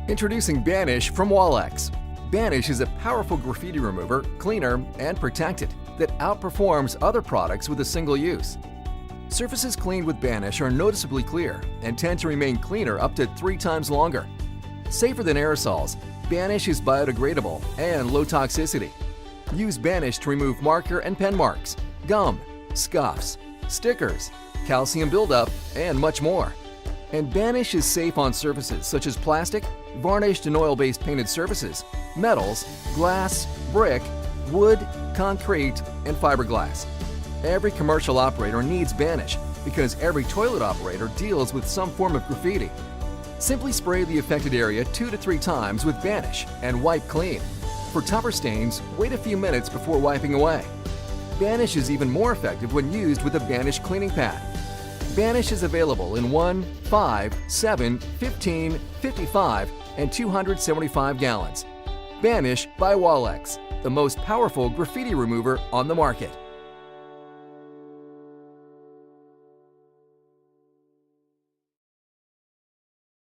Introducing Banish from Walex. Banish is a powerful graffiti remover, cleaner, and protectant that outperforms other products with a single use. Surfaces cleaned with Banish are noticeably clear and tend to remain cleaner up to 3 times longer. Safer than aerosols, Banish is biodegradable and low toxicity. Use Banish to remove marker and pen marks, gum, scuffs, stickers, calcium buildup, and much more. And Banish is safe on surfaces such as plastic, varnished and oil-based painted surfaces, metals, glass, brick, wood, concrete, and fiberglass. Every commercial operator needs Banish because every toilet operator deals with some form of graffiti. Simply spray the affected area 2 to 3 times with Banish and wipe clean. For tougher stains, wait a few minutes before wiping away. Banish is even more effective when used with a Banish cleaning pad. Banish is available in 1, 5, 7, 15, 55, and 275 gallons. Banish by Walex, the most powerful graffiti remover on the market.